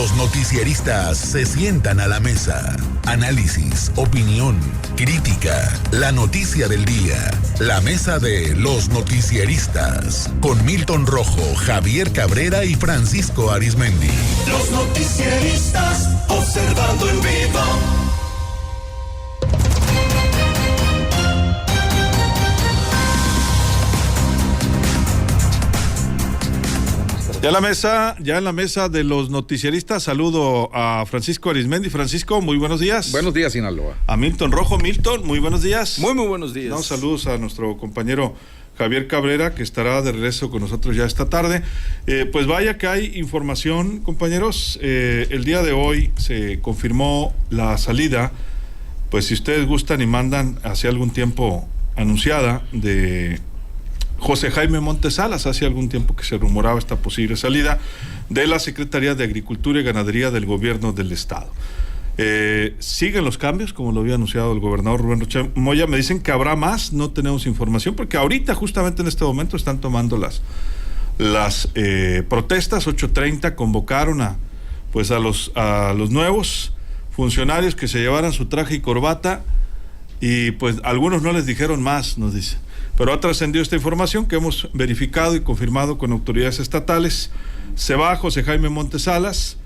Los noticieristas se sientan a la mesa. Análisis, opinión, crítica, la noticia del día. La mesa de los noticieristas. Con Milton Rojo, Javier Cabrera y Francisco Arizmendi. Los noticieristas observando en vivo. Ya en la mesa de los noticieristas, saludo a Francisco Arizmendi. Francisco, muy buenos días. Buenos días, Sinaloa. A Milton Rojo. Milton, muy buenos días. Muy buenos días. Damos saludos a nuestro compañero Javier Cabrera, que estará de regreso con nosotros ya esta tarde. Pues vaya que hay información, compañeros. El día de hoy se confirmó la salida, pues si ustedes gustan y mandan, hace algún tiempo anunciada, de José Jaime Montes Salas. Hace algún tiempo que se rumoraba esta posible salida de la Secretaría de Agricultura y Ganadería del Gobierno del Estado. Siguen los cambios, como lo había anunciado el gobernador Rubén Rocha Moya. Me dicen que habrá más, no tenemos información, porque ahorita, justamente en este momento, están tomando las protestas. 8:30 convocaron a los nuevos funcionarios que se llevaran su traje y corbata, y pues algunos no les dijeron más, nos dicen. Pero ha trascendido esta información que hemos verificado y confirmado con autoridades estatales. Se va José Jaime Montes Salas,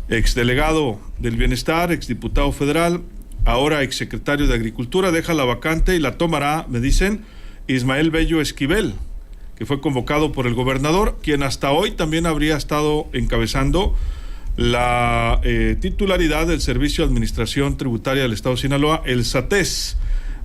exdelegado del Bienestar, exdiputado federal, ahora exsecretario de Agricultura. Deja la vacante y la tomará, me dicen, Ismael Bello Esquivel, que fue convocado por el gobernador, quien hasta hoy también habría estado encabezando la titularidad del Servicio de Administración Tributaria del Estado de Sinaloa, el SATES.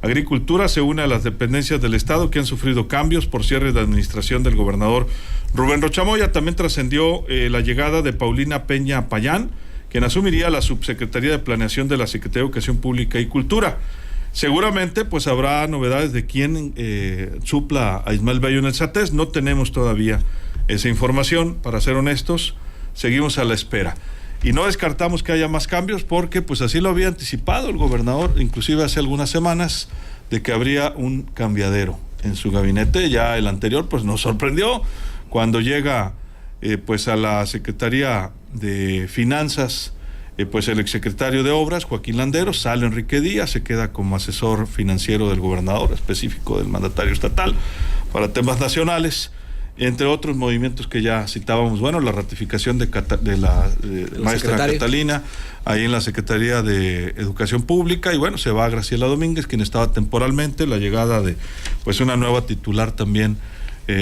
Agricultura se une a las dependencias del Estado que han sufrido cambios por cierre de administración del gobernador Rubén Rocha Moya. También trascendió la llegada de Paulina Peña Payán, quien asumiría la subsecretaría de Planeación de la Secretaría de Educación Pública y Cultura. Seguramente pues habrá novedades de quién supla a Ismael Bello en el SATES. No tenemos todavía esa información, para ser honestos, seguimos a la espera. Y no descartamos que haya más cambios, porque pues así lo había anticipado el gobernador, inclusive hace algunas semanas, de que habría un cambiadero en su gabinete. Ya el anterior pues nos sorprendió cuando llega pues a la Secretaría de Finanzas, pues el exsecretario de Obras, Joaquín Landeros. Sale Enrique Díaz, se queda como asesor financiero del gobernador, específico del mandatario estatal para temas nacionales, entre otros movimientos que ya citábamos. Bueno, la ratificación de la maestra Catalina ahí en la Secretaría de Educación Pública, y bueno, se va Graciela Domínguez, quien estaba temporalmente. La llegada de pues una nueva titular también,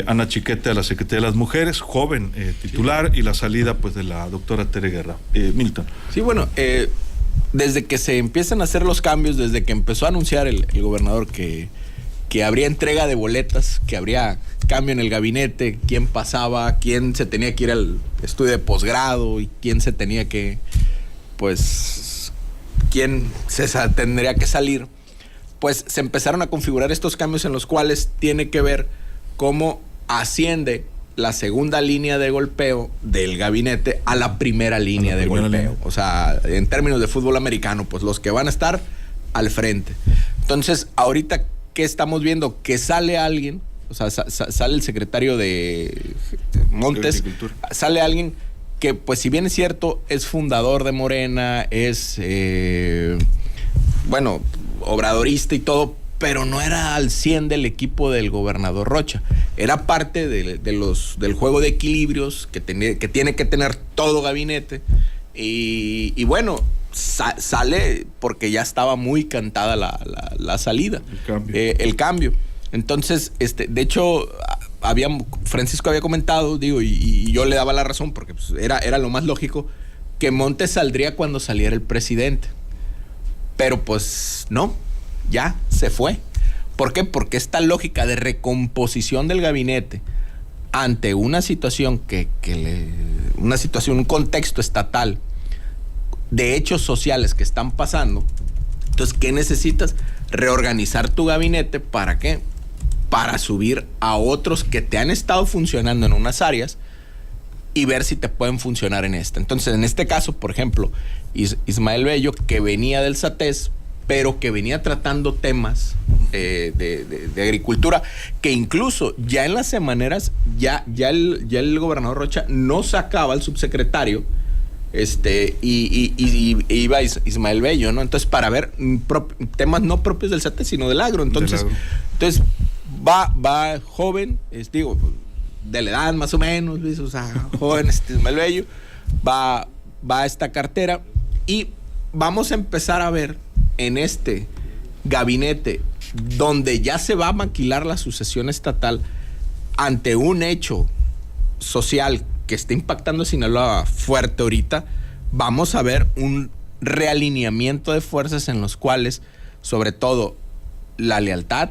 Ana Chiquete, a la Secretaría de las Mujeres, joven titular, y la salida pues de la doctora Tere Guerra. Milton. Sí, bueno, desde que se empiezan a hacer los cambios, desde que empezó a anunciar el gobernador que habría entrega de boletas, que habría cambio en el gabinete, quién pasaba, quién se tenía que ir al estudio de posgrado y quién se tenía que, pues, quién se tendría que salir, pues se empezaron a configurar estos cambios en los cuales tiene que ver cómo asciende la segunda línea de golpeo del gabinete a la primera línea de golpeo. O sea, en términos de fútbol americano, pues los que van a estar al frente. Entonces, ahorita, ¿qué estamos viendo? Que sale alguien, o sea, sale el secretario de Montes, sale alguien que, pues, si bien es cierto, es fundador de Morena, es, bueno, obradorista y todo, pero no era al 100 del equipo del gobernador Rocha. Era parte del juego de equilibrios que tiene que tener todo gabinete. Y bueno, sale porque ya estaba muy cantada la salida, el cambio. Entonces, de hecho, Francisco había comentado, digo, y yo le daba la razón, porque pues, era lo más lógico, que Montes saldría cuando saliera el presidente. Pero pues no, ya se fue. ¿Por qué? Porque esta lógica de recomposición del gabinete ante una situación un contexto estatal de hechos sociales que están pasando. Entonces, ¿qué necesitas? Reorganizar tu gabinete. ¿Para qué? Para subir a otros que te han estado funcionando en unas áreas y ver si te pueden funcionar en esta. Entonces, en este caso, por ejemplo, Ismael Bello, que venía del SATES, pero que venía tratando temas de agricultura, que incluso ya en las semaneras, ya el gobernador Rocha no sacaba al subsecretario y iba Ismael Bello, ¿no? Entonces, para ver temas no propios del SATES, sino del agro. Entonces va joven, de la edad más o menos, ¿ves? O sea, joven Ismael Bello, va a esta cartera y vamos a empezar a ver en este gabinete donde ya se va a maquilar la sucesión estatal ante un hecho social que está impactando a Sinaloa fuerte ahorita, vamos a ver un realineamiento de fuerzas en los cuales, sobre todo, la lealtad,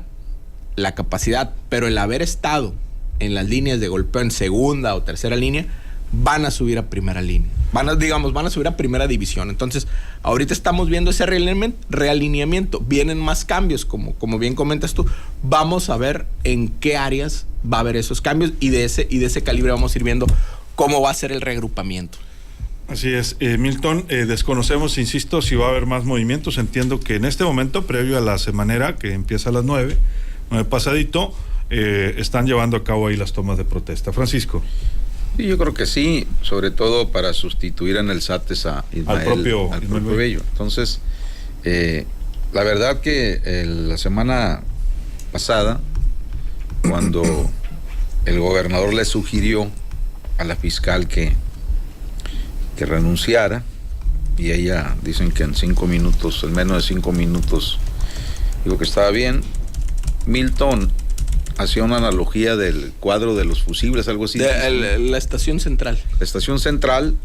la capacidad, pero el haber estado en las líneas de golpeo en segunda o tercera línea, van a subir a primera línea. Van a subir a primera división. Entonces, ahorita estamos viendo ese realineamiento. Vienen más cambios, como bien comentas tú. Vamos a ver en qué áreas va a haber esos cambios y de ese calibre vamos a ir viendo cómo va a ser el reagrupamiento. Así es, Milton, desconocemos, insisto, si va a haber más movimientos. Entiendo que en este momento, previo a la semanera, que empieza a las 9 pasadito, están llevando a cabo ahí las tomas de protesta. Francisco. Sí, yo creo que sí, sobre todo para sustituir en el SATES a Ismael, al propio Bello. Entonces, la verdad que la semana pasada, cuando el gobernador le sugirió a la fiscal que renunciara, y ella dicen que en menos de 5 minutos, dijo que estaba bien. Milton hacía una analogía del cuadro de los fusibles, algo así. La estación central. La estación central,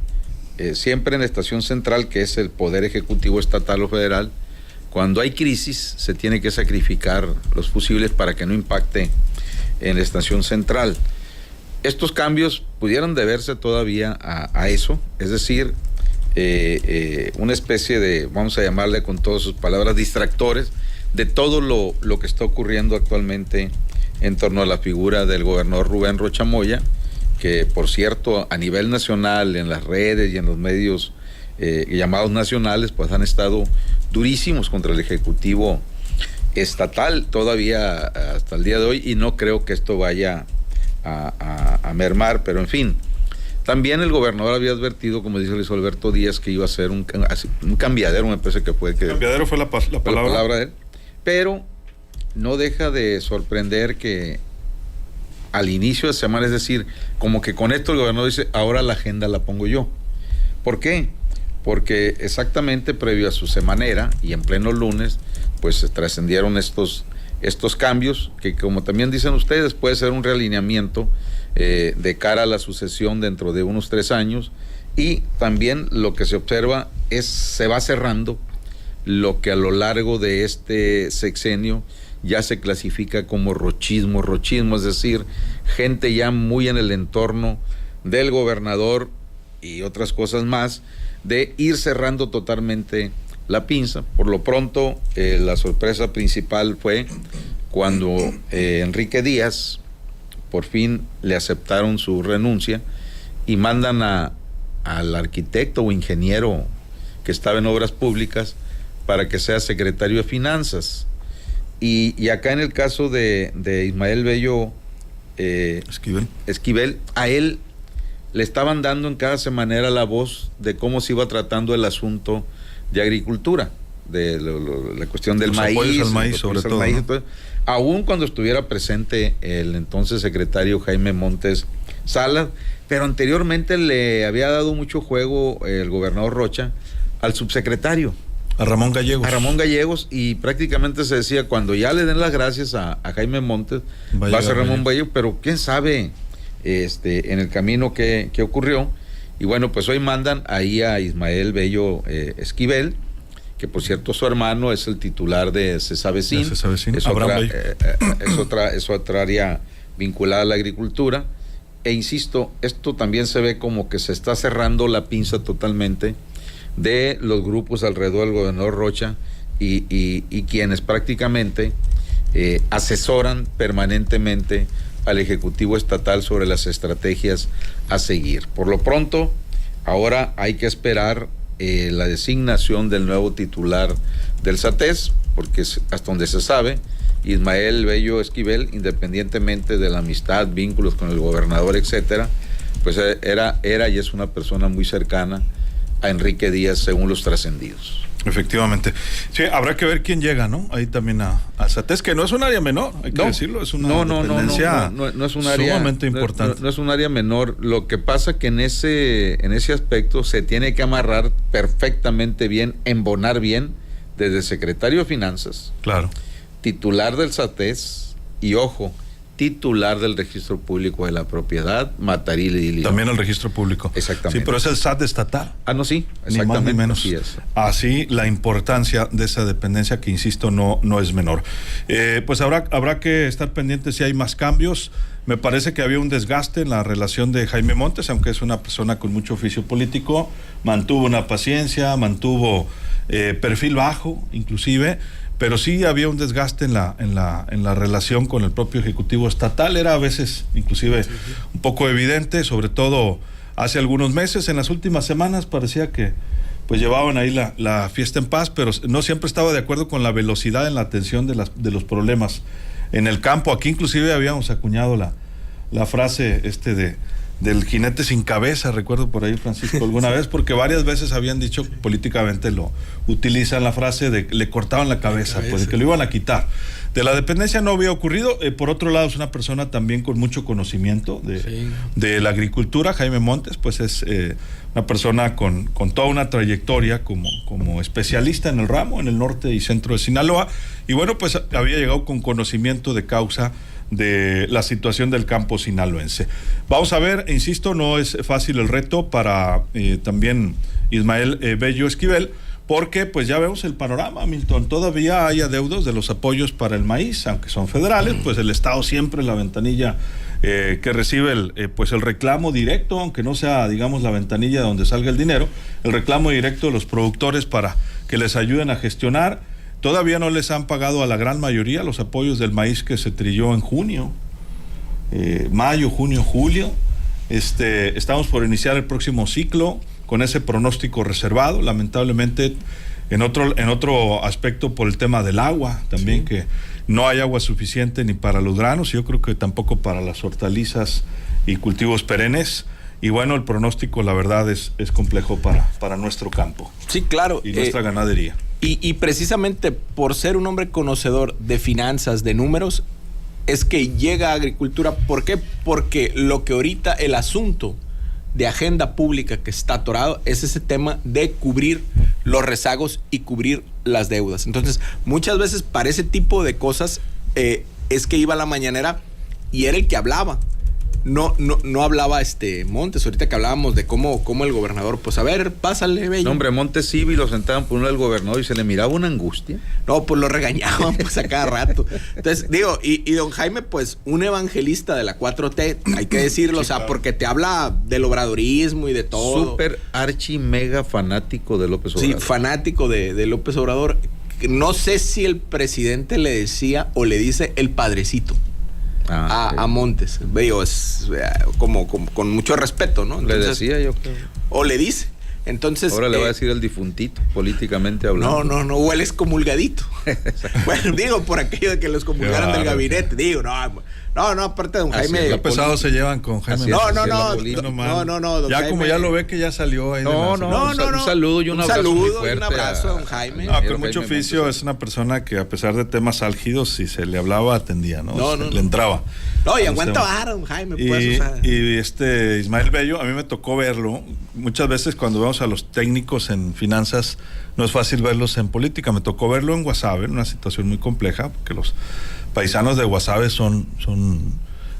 siempre en la estación central, que es el poder ejecutivo estatal o federal, cuando hay crisis se tiene que sacrificar los fusibles para que no impacte en la estación central. Estos cambios pudieran deberse todavía a eso, es decir, una especie de, vamos a llamarle con todas sus palabras, distractores de todo lo que está ocurriendo actualmente en torno a la figura del gobernador Rubén Rocha Moya, que por cierto a nivel nacional, en las redes y en los medios llamados nacionales, pues han estado durísimos contra el Ejecutivo estatal todavía hasta el día de hoy, y no creo que esto vaya a mermar, pero en fin. También el gobernador había advertido, como dice Luis Alberto Díaz, que iba a ser un cambiadero, me parece que fue. Cambiadero fue la palabra de él. Pero no deja de sorprender que al inicio de semana, es decir, como que con esto el gobernador dice, ahora la agenda la pongo yo. ¿Por qué? Porque exactamente previo a su semanera y en pleno lunes, pues se trascendieron estos cambios, que como también dicen ustedes, puede ser un realineamiento de cara a la sucesión dentro de unos 3 años, y también lo que se observa se va cerrando lo que a lo largo de este sexenio ya se clasifica como rochismo, es decir, gente ya muy en el entorno del gobernador y otras cosas más, de ir cerrando totalmente la pinza. Por lo pronto, la sorpresa principal fue cuando Enrique Díaz por fin le aceptaron su renuncia y mandan al arquitecto o ingeniero que estaba en obras públicas para que sea secretario de Finanzas. Y acá en el caso de Ismael Bello Esquivel, a él le estaban dando en cada semanera la voz de cómo se iba tratando el asunto de agricultura, de la cuestión del maíz, al maíz sobre todo, ¿no? Entonces, aún cuando estuviera presente el entonces secretario Jaime Montes Salas, pero anteriormente le había dado mucho juego el gobernador Rocha al subsecretario, a Ramón Gallegos, y prácticamente se decía, cuando ya le den las gracias a Jaime Montes, va a ser Ramón Gallegos, pero quién sabe en el camino que ocurrió. Y bueno, pues hoy mandan ahí a Ismael Bello Esquivel, que por cierto su hermano es el titular de Cesavecin, es otra área vinculada a la agricultura. E insisto, esto también se ve como que se está cerrando la pinza totalmente de los grupos alrededor del gobernador Rocha y quienes prácticamente asesoran permanentemente al Ejecutivo Estatal sobre las estrategias a seguir. Por lo pronto, ahora hay que esperar la designación del nuevo titular del SATES, porque hasta donde se sabe, Ismael Bello Esquivel, independientemente de la amistad, vínculos con el gobernador, etcétera, pues era y es una persona muy cercana a Enrique Díaz, según los trascendidos. Efectivamente. Sí, habrá que ver quién llega, ¿no? Ahí también a Satés, que no es un área menor, hay que decirlo, es una dependencia no es un área sumamente importante. No es un área menor. Lo que pasa que en ese aspecto se tiene que amarrar perfectamente bien, embonar bien, desde secretario de Finanzas, claro, titular del SATES y, ojo, titular del Registro Público de la Propiedad, Mataril y León. También el Registro Público. Exactamente. Sí, pero es el SAT estatal. Ah, no, sí, Ni más ni menos. Así es. Así la importancia de esa dependencia, que insisto, no es menor. Pues habrá que estar pendientes si hay más cambios. Me parece que había un desgaste en la relación de Jaime Montes, aunque es una persona con mucho oficio político, mantuvo una paciencia, mantuvo perfil bajo, inclusive, pero sí había un desgaste en la relación con el propio Ejecutivo Estatal. Era a veces inclusive un poco evidente, sobre todo hace algunos meses. En las últimas semanas parecía que pues llevaban ahí la fiesta en paz, pero no siempre estaba de acuerdo con la velocidad en la atención de los problemas en el campo. Aquí inclusive habíamos acuñado la frase del jinete sin cabeza, recuerdo por ahí, Francisco, alguna vez, porque varias veces habían dicho, políticamente lo utilizan la frase de le cortaban la cabeza, pues de que lo iban a quitar. De la dependencia no había ocurrido. Por otro lado, es una persona también con mucho conocimiento de la agricultura. Jaime Montes, pues es una persona con toda una trayectoria como especialista en el ramo, en el norte y centro de Sinaloa, y bueno, pues había llegado con conocimiento de causa de la situación del campo sinaloense. Vamos a ver, insisto, no es fácil el reto para también Ismael Bello Esquivel, porque pues ya vemos el panorama, Milton. Todavía hay adeudos de los apoyos para el maíz, aunque son federales, pues el Estado siempre en la ventanilla que recibe pues el reclamo directo, aunque no sea, digamos, la ventanilla de donde salga el dinero, el reclamo directo de los productores para que les ayuden a gestionar. Todavía no les han pagado a la gran mayoría los apoyos del maíz que se trilló en junio, mayo, junio, julio. Estamos por iniciar el próximo ciclo con ese pronóstico reservado, lamentablemente en otro aspecto por el tema del agua también, que no hay agua suficiente ni para los granos, y yo creo que tampoco para las hortalizas y cultivos perennes. Y bueno, el pronóstico, la verdad, es complejo para nuestro campo. Sí, claro. Y nuestra ganadería. Y precisamente por ser un hombre conocedor de finanzas, de números, es que llega a agricultura. ¿Por qué? Porque lo que ahorita el asunto de agenda pública que está atorado es ese tema de cubrir los rezagos y cubrir las deudas. Entonces, muchas veces para ese tipo de cosas es que iba a la mañanera y era el que hablaba. No hablaba Montes, ahorita que hablábamos de cómo el gobernador, pues a ver, pásale, Bello. No, hombre, Montes sí, lo sentaban por uno del gobernador y se le miraba una angustia. No, pues lo regañaban pues a cada rato. Entonces, digo, y don Jaime, pues un evangelista de la 4T, hay que decirlo, sí, o sea, claro, porque te habla del obradorismo y de todo. Súper archi mega fanático de López Obrador. Sí, fanático de López Obrador. No sé si el presidente le decía o le dice el padrecito. A Montes, veo, es como con mucho respeto, ¿no? Entonces, le decía, yo creo. O le dice. Entonces, ahora le va a decir el difuntito, políticamente hablando. No, o él es comulgadito. Bueno, digo, por aquello de que los comulgaran del gabinete, digo, no, aparte de don Jaime. Qué pesados se llevan con Jaime. No, ya Jaime, como ya lo ve que ya salió ahí. Un saludo y un abrazo muy fuerte. Un abrazo a don Jaime. Con mucho oficio, es una persona que a pesar de temas álgidos, si se le hablaba, atendía, ¿no? Le entraba. No, y aguanta vara, don Jaime. Y Ismael Bello, a mí me tocó verlo. Muchas veces cuando vemos a los técnicos en finanzas, no es fácil verlos en política. Me tocó verlo en Guasave, en una situación muy compleja, porque los paisanos de Guasave son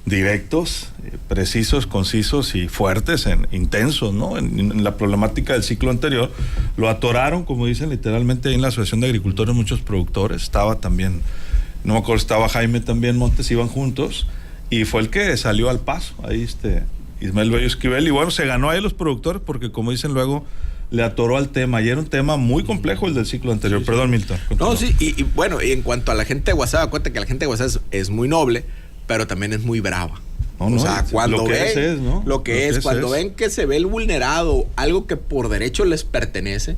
directos, precisos, concisos y fuertes, intensos, ¿no? En la problemática del ciclo anterior, lo atoraron, como dicen literalmente, ahí en la Asociación de Agricultores, muchos productores. Estaba también, no me acuerdo, estaba Jaime también, Montes, iban juntos, y fue el que salió al paso, ahí Ismael Bello Esquivel, y bueno, se ganó ahí los productores, porque como dicen luego, le atoró al tema, y era un tema muy complejo el del ciclo anterior. Sí. Perdón, Milton. Continúa. No, sí, y bueno, y en cuanto a la gente de Guasave, acuérdate que la gente de Guasave es muy noble, pero también es muy brava. O sea, cuando ven lo que es, cuando ven que se ve el vulnerado, algo que por derecho les pertenece,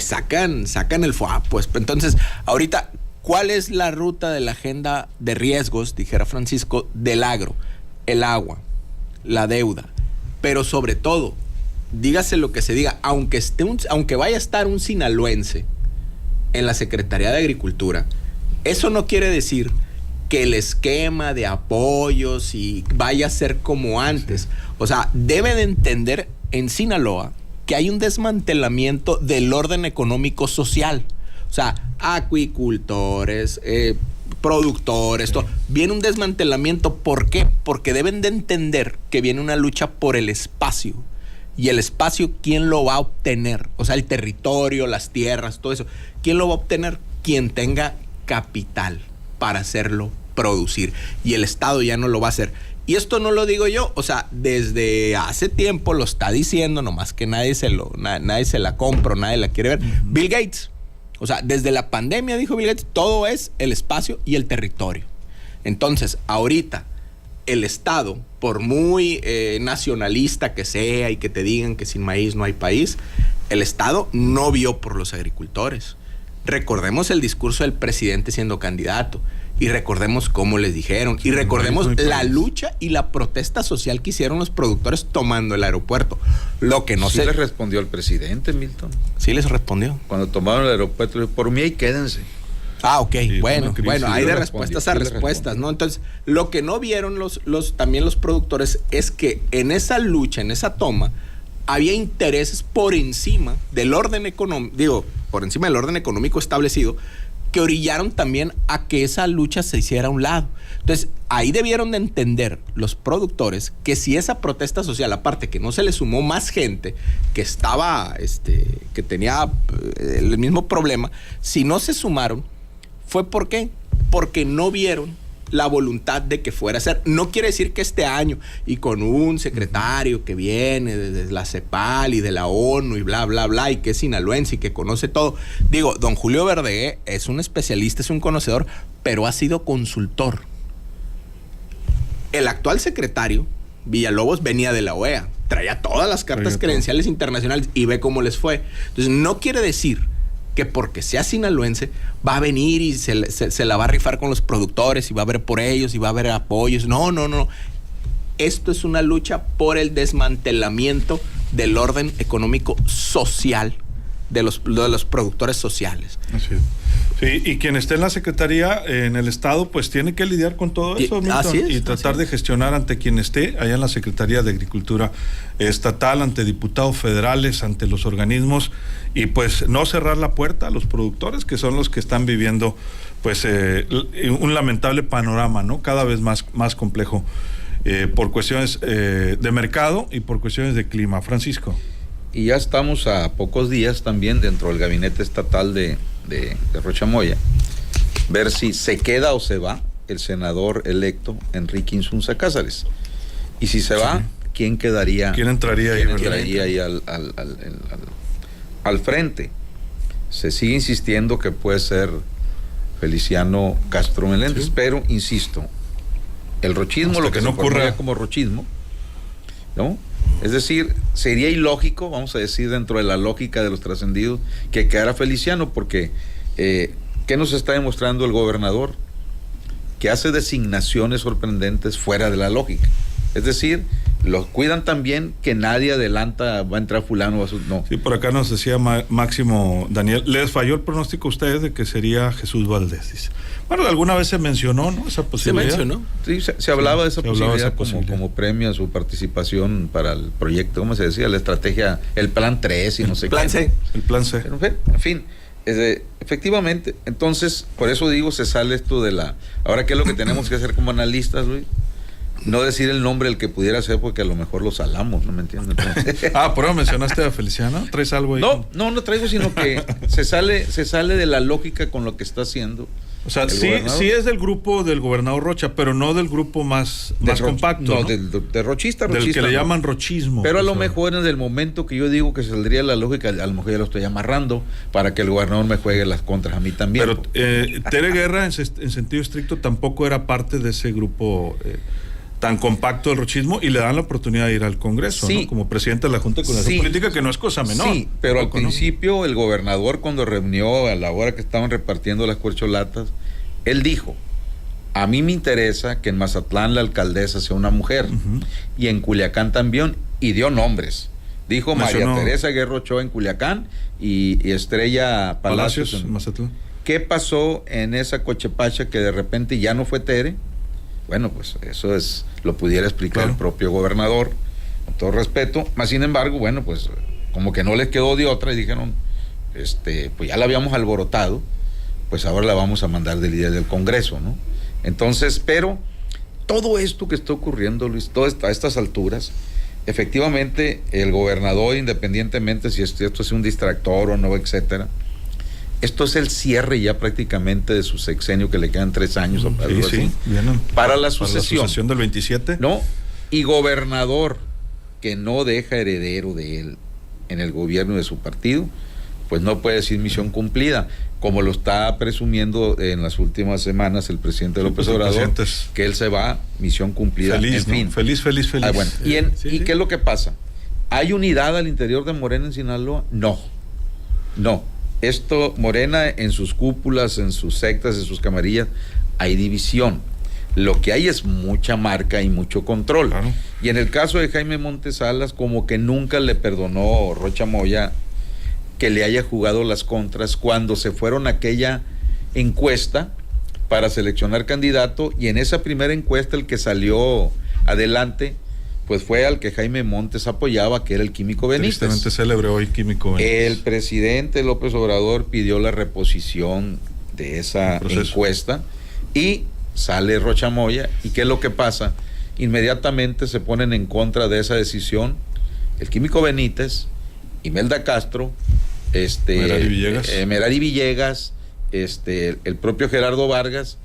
sacan el FOA, pues. Entonces, ahorita, ¿cuál es la ruta de la agenda de riesgos, dijera Francisco, del agro? El agua, la deuda, pero sobre todo dígase lo que se diga, aunque vaya a estar un sinaloense en la Secretaría de Agricultura, eso no quiere decir que el esquema de apoyos y vaya a ser como antes. O sea, debe de entender en Sinaloa que hay un desmantelamiento del orden económico social. O sea, acuicultores, productores, todo. Viene un desmantelamiento. ¿Por qué? Porque deben de entender que viene una lucha por el espacio. Y el espacio, ¿quién lo va a obtener? O sea, el territorio, las tierras, todo eso. ¿Quién lo va a obtener? Quien tenga capital para hacerlo producir. Y el Estado ya no lo va a hacer. Y esto no lo digo yo, o sea, desde hace tiempo lo está diciendo, nomás que nadie se la compra, nadie la quiere ver. Bill Gates. O sea, desde la pandemia, dijo Bill Gates, todo es el espacio y el territorio. Entonces, ahorita, el Estado, por muy nacionalista que sea y que te digan que sin maíz no hay país, el Estado no vio por los agricultores. Recordemos el discurso del presidente siendo candidato y recordemos cómo les dijeron y recordemos la lucha y la protesta social que hicieron los productores tomando el aeropuerto. Lo que no sí les respondió el presidente, Milton. Sí les respondió. Cuando tomaron el aeropuerto, dijo, por mí ahí quédense. Ah, ok, sí, bueno, hay de respuestas a respuestas, ¿no? Entonces, lo que no vieron también los productores es que en esa lucha, en esa toma, había intereses por encima del orden económico, por encima del orden económico establecido, que orillaron también a que esa lucha se hiciera a un lado. Entonces, ahí debieron de entender los productores que si esa protesta social, aparte que no se le sumó más gente que estaba, que tenía el mismo problema, si no se sumaron, ¿fue por qué? Porque no vieron la voluntad de que fuera a ser. No quiere decir que este año y con un secretario que viene desde la CEPAL y de la ONU y bla, bla, bla, y que es sinaloense y que conoce todo. Digo, don Julio Verdegué es un especialista, es un conocedor, pero ha sido consultor. El actual secretario, Villalobos, venía de la OEA, traía todas las cartas credenciales internacionales y ve cómo les fue. Entonces, no quiere decir que porque sea sinaloense va a venir y se la va a rifar con los productores y va a ver por ellos y va a haber apoyos. No. Esto es una lucha por el desmantelamiento del orden económico social de los productores sociales. Así es. Sí, y quien esté en la Secretaría, en el Estado, pues tiene que lidiar con todo eso, Milton, y tratar de gestionar ante quien esté allá en la Secretaría de Agricultura Estatal, ante diputados federales, ante los organismos, y pues no cerrar la puerta a los productores, que son los que están viviendo pues un lamentable panorama, ¿no? Cada vez más complejo por cuestiones de mercado y por cuestiones de clima. Francisco. Y ya estamos a pocos días también dentro del gabinete estatal de Rocha Moya, ver si se queda o se va el senador electo Enrique Insunza Cázares. Y si se va, ¿quién quedaría? ¿Quién entraría ahí al frente? Se sigue insistiendo que puede ser Feliciano Castro Meléndez, pero insisto, el rochismo, hasta lo que no ocurra como rochismo, ¿no? Es decir, sería ilógico, vamos a decir, dentro de la lógica de los trascendidos, que quedara Feliciano, porque ¿qué nos está demostrando el gobernador? Que hace designaciones sorprendentes fuera de la lógica. Es decir, los cuidan también que nadie adelanta, va a entrar fulano, no. Sí, por acá nos decía Máximo Daniel, les falló el pronóstico a ustedes de que sería Jesús Valdés, dice. Bueno, alguna vez se mencionó, ¿no? Esa posibilidad. Se mencionó. Sí, se hablaba de esa posibilidad como premio a su participación para el proyecto, ¿cómo se decía? La estrategia, el plan 3 y no sé qué. Plan C. El plan C. Pero, en fin, efectivamente, entonces, por eso digo, se sale esto de la... Ahora, ¿qué es lo que tenemos que hacer como analistas, Luis? No decir el nombre del que pudiera ser, porque a lo mejor lo salamos, ¿no me entiendes? Pero mencionaste a Feliciano, ¿traes algo ahí? No traigo, sino que se sale de la lógica con lo que está haciendo. O sea, sí es del grupo del gobernador Rocha, pero no del grupo más compacto. No, de rochista. Del que le llaman rochismo. Pero a lo mejor en el momento que yo digo que saldría la lógica, a lo mejor ya lo estoy amarrando para que el gobernador me juegue las contras a mí también. Pero Tere Guerra, en sentido estricto, tampoco era parte de ese grupo tan compacto del rochismo, y le dan la oportunidad de ir al Congreso, sí, ¿no? Como presidente de la Junta de Coordinación Política, que no es cosa menor. Sí, pero al principio el gobernador, cuando reunió a la hora que estaban repartiendo las corcholatas, él dijo: a mí me interesa que en Mazatlán la alcaldesa sea una mujer, y en Culiacán también, y dio nombres. Dijo Mencionó María Teresa Guerra Ochoa en Culiacán y Estrella Palacios en Mazatlán. ¿Qué pasó en esa cochepacha que de repente ya no fue Tere? Bueno, pues eso lo pudiera explicar el propio gobernador, con todo respeto. Más sin embargo, bueno, pues como que no les quedó de otra y dijeron, pues ya la habíamos alborotado, pues ahora la vamos a mandar de líder del Congreso, ¿no? Entonces, pero todo esto que está ocurriendo, Luis, a estas alturas, efectivamente el gobernador, independientemente si esto es un distractor o no, etcétera, esto es el cierre ya prácticamente de su sexenio, que le quedan 3 años o algo así, para la sucesión del 27. ¿No? Y gobernador que no deja heredero de él en el gobierno de su partido, pues no puede decir misión cumplida, como lo está presumiendo en las últimas semanas el presidente López Obrador, que él se va, misión cumplida. Feliz, en fin. ¿no? Feliz. Bueno. ¿Y qué es lo que pasa? ¿Hay unidad al interior de Morena en Sinaloa? No. Esto, Morena en sus cúpulas, en sus sectas, en sus camarillas, hay división. Lo que hay es mucha marca y mucho control. Claro. Y en el caso de Jaime Montes Salas, como que nunca le perdonó Rocha Moya que le haya jugado las contras cuando se fueron a aquella encuesta para seleccionar candidato, y en esa primera encuesta el que salió adelante pues fue al que Jaime Montes apoyaba, que era el Químico Benítez. Tristemente célebre hoy Químico Benítez. El presidente López Obrador pidió la reposición de esa encuesta y sale Rocha Moya. ¿Y qué es lo que pasa? Inmediatamente se ponen en contra de esa decisión el Químico Benítez, Imelda Castro, Merari Villegas, el propio Gerardo Vargas,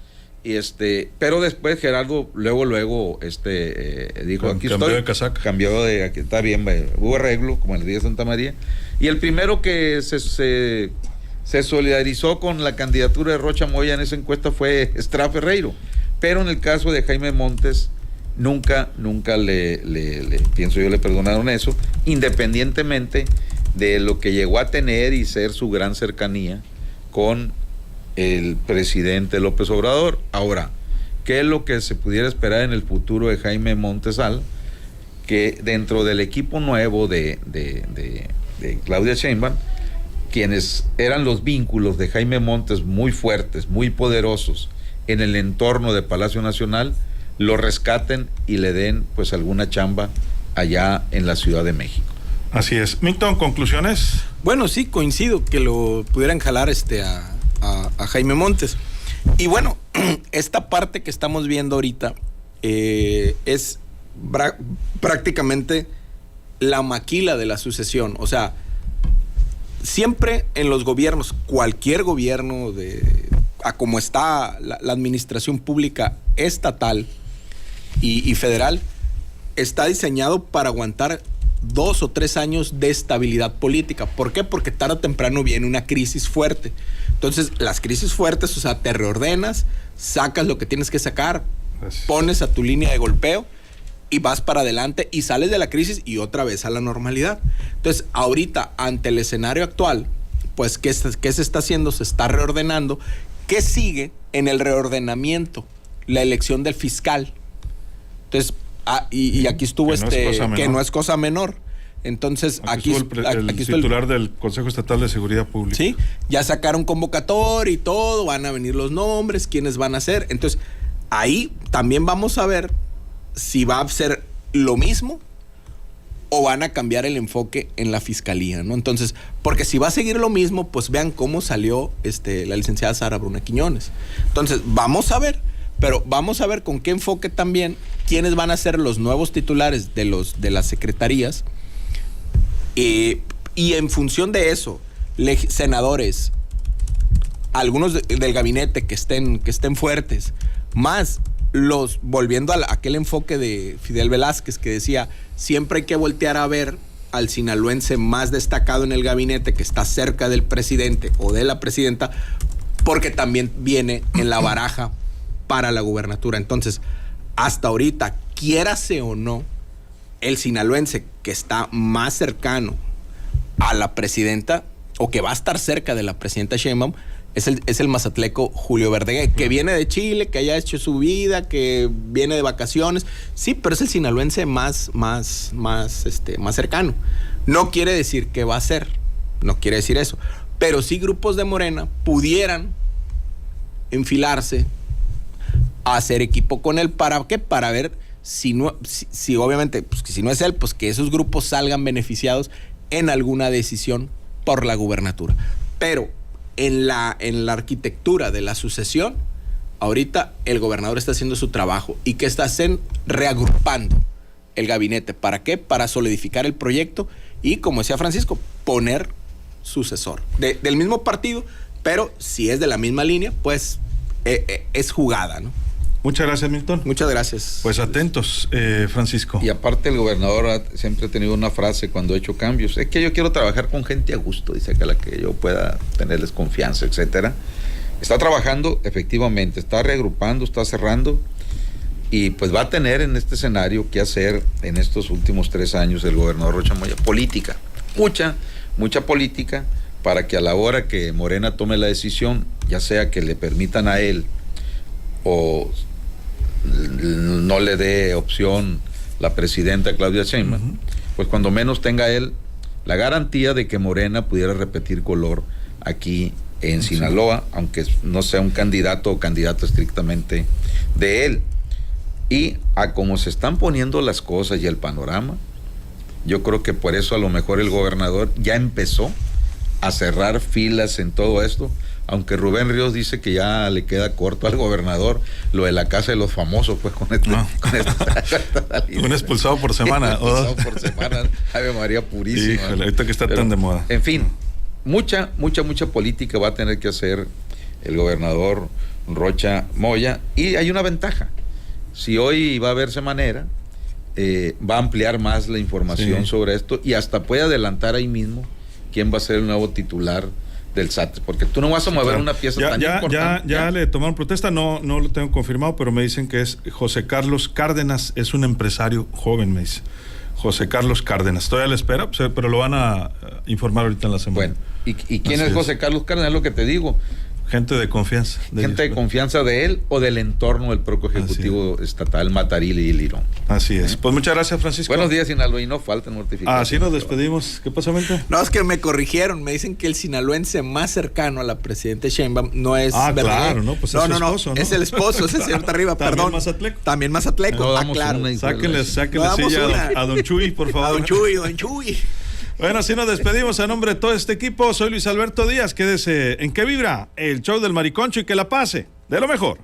pero después Gerardo luego dijo, aquí cambió estoy, de casaca. Cambió de, aquí está bien, hubo arreglo, como en el día de Santa María, y el primero que se solidarizó con la candidatura de Rocha Moya en esa encuesta fue Estrada Ferreiro, pero en el caso de Jaime Montes nunca pienso yo, le perdonaron eso, independientemente de lo que llegó a tener y ser su gran cercanía con el presidente López Obrador. Ahora, ¿qué es lo que se pudiera esperar en el futuro de Jaime Montes Salas? Que dentro del equipo nuevo de Claudia Sheinbaum, quienes eran los vínculos de Jaime Montes muy fuertes, muy poderosos en el entorno de Palacio Nacional, lo rescaten y le den pues alguna chamba allá en la Ciudad de México. Así es. Milton, ¿conclusiones? Bueno, sí, coincido que lo pudieran jalar a Jaime Montes. Y bueno, esta parte que estamos viendo ahorita es prácticamente la maquila de la sucesión. O sea, siempre en los gobiernos, cualquier gobierno a como está la administración pública estatal y federal, está diseñado para aguantar 2 o 3 años de estabilidad política. ¿Por qué? Porque tarde o temprano viene una crisis fuerte. Entonces, las crisis fuertes, o sea, te reordenas, sacas lo que tienes que sacar, pones a tu línea de golpeo y vas para adelante y sales de la crisis y otra vez a la normalidad. Entonces, ahorita, ante el escenario actual, pues, ¿qué se está haciendo? Se está reordenando. ¿Qué sigue en el reordenamiento? La elección del fiscal. Entonces, y aquí estuvo que no es cosa menor. Entonces, aquí estuvo el titular del Consejo Estatal de Seguridad Pública. Sí, ya sacaron convocatoria y todo, van a venir los nombres, quiénes van a ser. Entonces, ahí también vamos a ver si va a ser lo mismo o van a cambiar el enfoque en la fiscalía, ¿no? Entonces, porque si va a seguir lo mismo, pues vean cómo salió la licenciada Sara Bruna Quiñones. Entonces, vamos a ver, pero vamos a ver con qué enfoque también, quiénes van a ser los nuevos titulares de las secretarías. Y en función de eso, senadores, algunos del gabinete que estén fuertes, más volviendo a aquel enfoque de Fidel Velázquez que decía, siempre hay que voltear a ver al sinaloense más destacado en el gabinete, que está cerca del presidente o de la presidenta, porque también viene en la baraja para la gubernatura. Entonces, hasta ahorita, quiérase o no, el sinaloense que está más cercano a la presidenta o que va a estar cerca de la presidenta Sheinbaum es el mazatleco Julio Verdeguer, que viene de Chile, que haya hecho su vida, que viene de vacaciones. Sí, pero es el sinaloense más cercano. No quiere decir que va a ser, no quiere decir eso, pero sí grupos de Morena pudieran enfilarse a hacer equipo con él. ¿Para qué? Para ver si obviamente, pues, si no es él, pues que esos grupos salgan beneficiados en alguna decisión por la gubernatura. Pero en la arquitectura de la sucesión, ahorita el gobernador está haciendo su trabajo y que está reagrupando el gabinete. ¿Para qué? Para solidificar el proyecto y, como decía Francisco, poner sucesor del mismo partido, pero si es de la misma línea, pues es jugada, ¿no? Muchas gracias, Milton. Muchas gracias. Pues atentos, Francisco. Y aparte el gobernador siempre ha tenido una frase cuando ha hecho cambios: es que yo quiero trabajar con gente a gusto, dice, que a la que yo pueda tenerles confianza, etcétera. Está trabajando, efectivamente, está reagrupando, está cerrando, y pues va a tener en este escenario que hacer en estos últimos 3 años el gobernador Rocha Moya política, mucha política, para que a la hora que Morena tome la decisión, ya sea que le permitan a él o no le dé opción la presidenta Claudia Sheinbaum, pues cuando menos tenga él la garantía de que Morena pudiera repetir color aquí en Sinaloa, aunque no sea un candidato o candidata estrictamente de él. Y a cómo se están poniendo las cosas y el panorama, yo creo que por eso a lo mejor el gobernador ya empezó a cerrar filas en todo esto, aunque Rubén Ríos dice que ya le queda corto al gobernador lo de la casa de los famosos, pues con un expulsado por semana. Expulsado por semana, Ave María purísima. Híjole, ahorita que está tan de moda. En fin, mucha política va a tener que hacer el gobernador Rocha Moya, y hay una ventaja: si hoy va a haber semanera, va a ampliar más la información sobre esto, y hasta puede adelantar ahí mismo quién va a ser el nuevo titular del SAT, porque tú no vas a mover una pieza tan importante. Ya le tomaron protesta, no lo tengo confirmado, pero me dicen que es José Carlos Cárdenas, es un empresario joven, me dice. José Carlos Cárdenas, todavía le espera, pero lo van a informar ahorita en la semana. Bueno, ¿y quién es José Carlos Cárdenas? Es lo que te digo. Gente de confianza. De confianza de él o del entorno del propio ejecutivo estatal, Mataril y Lirón. Así es. Pues muchas gracias, Francisco. Buenos días, Sinaloa, y no faltan notificaciones. Así nos despedimos. ¿Qué pasa, Mente? No, es que me corrigieron. Me dicen que el sinaloense más cercano a la presidenta Sheinbaum no es claro, ¿no? Pues es su esposo, ¿no? Es el esposo, es el señor Tarriba, perdón. También Mazatleco. Claro. Sáquenle silla a don Chuy, por favor. A don Chuy. Bueno, así nos despedimos a nombre de todo este equipo. Soy Luis Alberto Díaz. Quédese en Que Vibra, el show del Mariconcho, y que la pase de lo mejor.